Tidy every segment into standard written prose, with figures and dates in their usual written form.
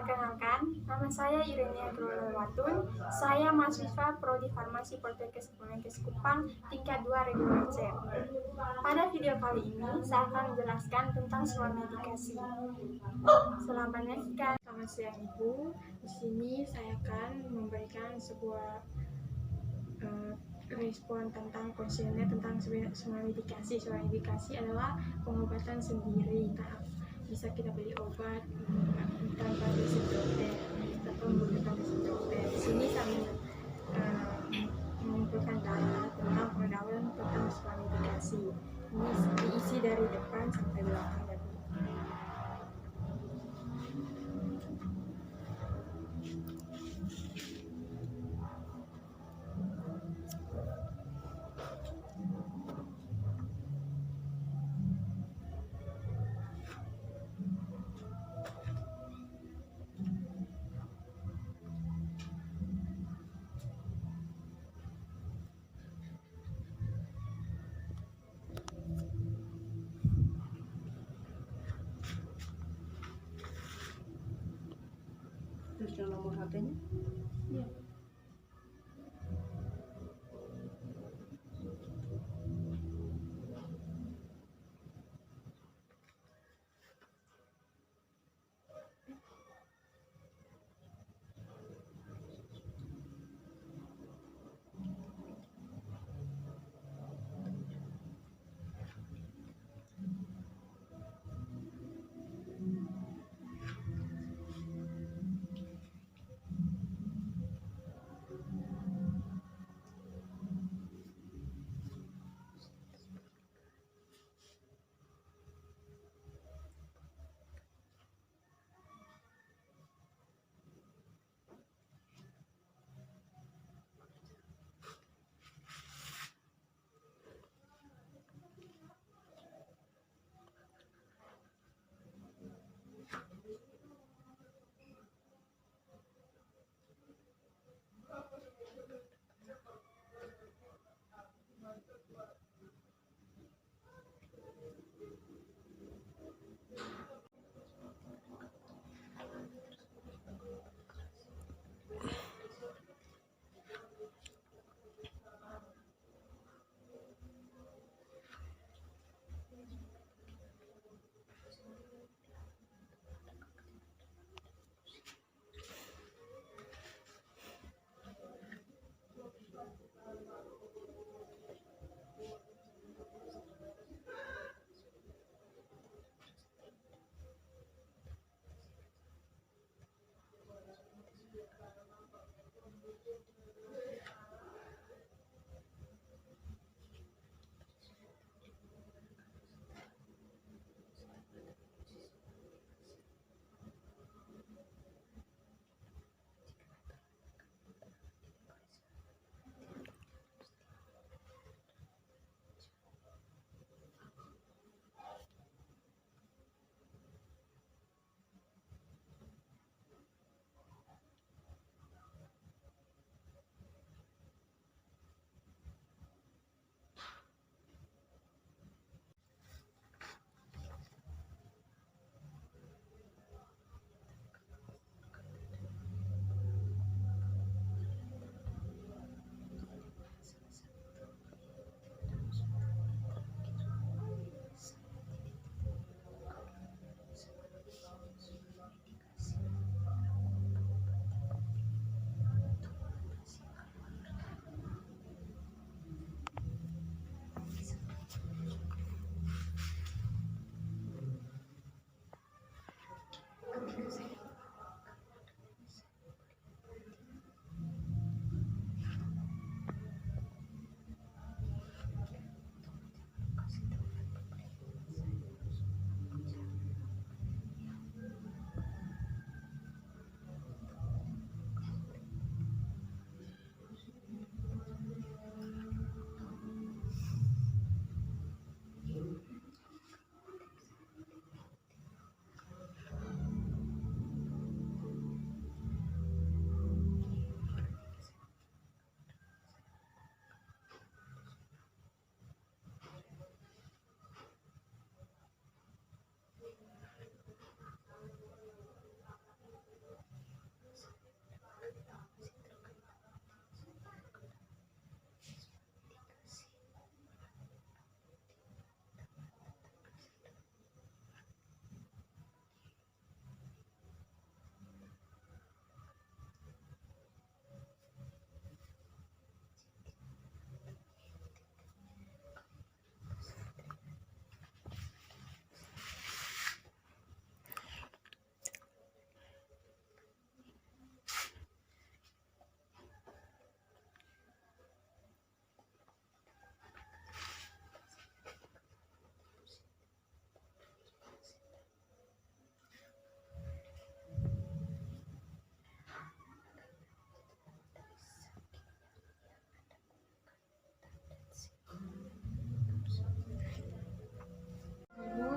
Perkenalkan, nama saya Irenia Grolewatun. Saya mahasiswa Prodi Farmasi Poltekkes Kemenkes Kupang tingkat 2 reguler C. Pada video kali ini, saya akan menjelaskan tentang swamedikasi. Selamat menyaksikan. Selamat siang Ibu. Di sini saya akan memberikan sebuah respon tentang kuesioner tentang swamedikasi. Swamedikasi adalah pengobatan sendiri. Bisa kita beli obat tanpa resep dokter atau menggunakan resep dokter. Di sini saya mengumpulkan data tentang pengetahuan tentang swamedikasi. Ini diisi dari depan sampai belakang. Terus yang nomor HP-nya? Iya.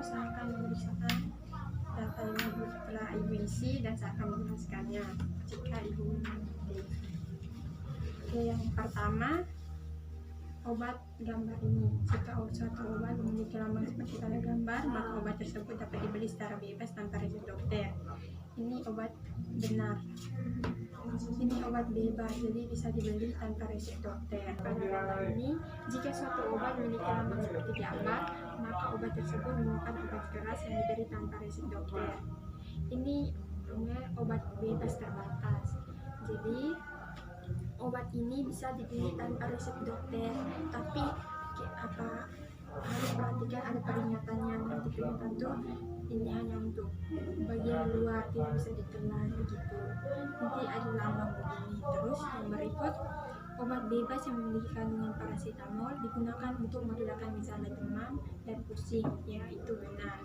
saya akan memeriksakan data yang telah ibu isi dan saya akan menjelaskannya jika ibu mengerti. Oke, yang pertama, obat gambar ini. Jika suatu obat memiliki lambang seperti pada gambar, maka obat tersebut dapat dibeli secara bebas tanpa resep dokter. Ini obat benar. Ini obat bebas, jadi bisa dibeli tanpa resep dokter. Pada data ini, jika suatu obat memiliki lambang seperti gambar, maka obat tersebut merupakan obat keras yang diberi tanpa resep dokter. Ini obat bebas terbatas. Jadi obat ini bisa dibeli tanpa resep dokter, tapi harus perhatikan ada peringatannya. Nanti peringatan tuh ini hanya untuk bagian luar, tidak bisa ditelan begitu. Nanti ada lambang begini. Terus yang berikut, obat bebas yang memiliki kandungan paracetamol digunakan untuk meredakan gejala demam dan pusing. Ya, itu benar.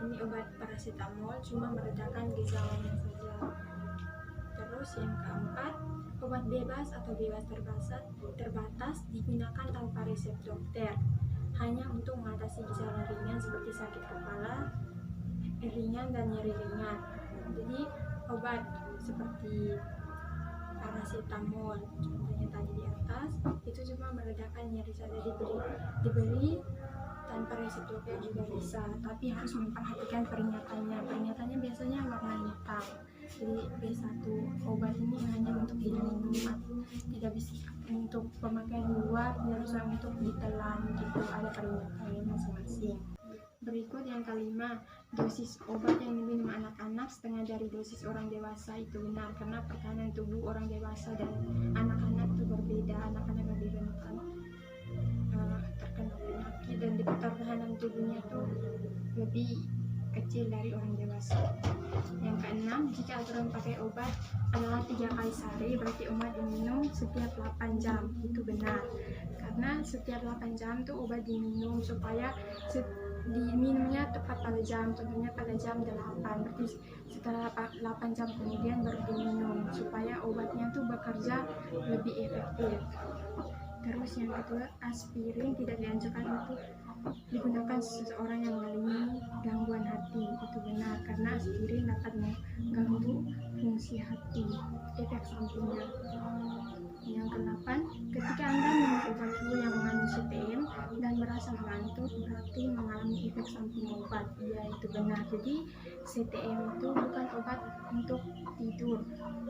Ini obat paracetamol cuma meredakan gejalanya saja. Terus yang keempat, obat bebas atau bebas terbatas digunakan tanpa resep dokter, hanya untuk mengatasi gejala ringan seperti sakit kepala ringan dan nyeri ringan. Jadi obat seperti paracetamol contohnya tadi di atas itu cuma meredakan nyeri saja, diberi tanpa resep dokter juga bisa, tapi harus memperhatikan peringatannya biasanya warna hitam. Jadi B1 obat ini hanya untuk diminum, tidak bisa untuk pemakaian luar, tidak bisa untuk ditelan gitu, ada peringatannya masing-masing. Berikut yang kelima, dosis obat yang diminum anak-anak setengah dari dosis orang dewasa. Itu benar, karena pertahanan tubuh orang dewasa dan anak-anak itu berbeda. Anak-anak lebih rentan terkena penyakit dan pertahanan tubuhnya itu lebih kecil dari orang dewasa. Yang keenam, jika aturan pakai obat adalah 3 kali sehari, berarti obat diminum setiap 8 jam. Itu benar, karena setiap 8 jam tuh obat diminum supaya diminumnya tepat pada jam, contohnya pada jam 8, berarti setelah 8 jam kemudian baru diminum supaya obatnya tuh bekerja lebih efektif. Terus yang kedua, aspirin tidak dianjurkan untuk digunakan seseorang yang mengalami gangguan hati. Itu benar, karena aspirin dapat mengganggu fungsi hati, efek sampingnya. Yang ke-8, ketika Anda minum obat flu yang mengandung CTM dan merasa mengantuk, berarti mengalami efek samping obat. Ya, itu benar. Jadi CTM itu bukan obat untuk tidur.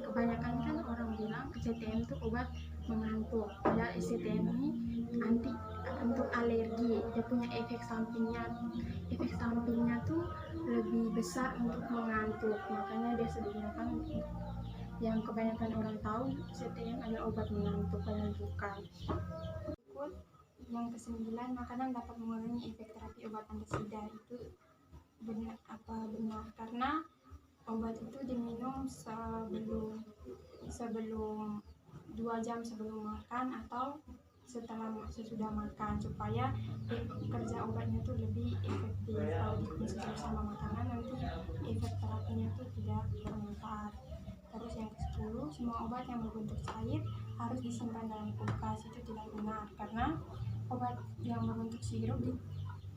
Kebanyakan kan orang bilang CTM itu obat mengantuk. Ya, CTM ini untuk alergi, dia punya efek sampingnya. Efek sampingnya tuh lebih besar untuk mengantuk, makanya biasa digunakan. Yang kebanyakan orang tahu CTM adalah obat mengantuk, padahal bukan. Yang ke-9, makanan dapat mengurangi efek terapi obat antasida. Itu benar karena obat itu diminum sebelum 2 jam sebelum makan atau sesudah makan, supaya kerja obatnya itu lebih efektif. Kalau dikonsumsi bersama makanan, nanti efek terapinya itu tidak bermanfaat. Terus yang ke-10, semua obat yang berbentuk cair harus disimpan dalam kulkas. Itu tidak benar, karena obat yang berbentuk sirup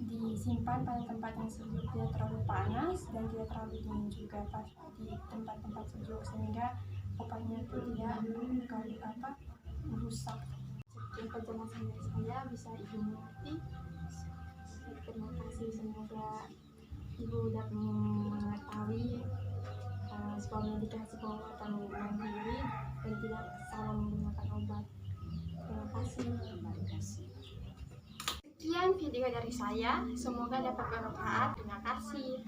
disimpan pada tempat yang sejuk, tidak terlalu panas dan tidak terlalu dingin juga, di tempat-tempat sejuk, sehingga obatnya itu tidak rusak. Sekian penjelasan dari saya, bisa ibu mengerti. Terima kasih, semoga ibu dapat mengetahui sebuah medikasi pengobatan mandiri dan tidak salah menggunakan obat. Terima kasih. Sekian video dari saya, semoga dapat bermanfaat. Terima kasih.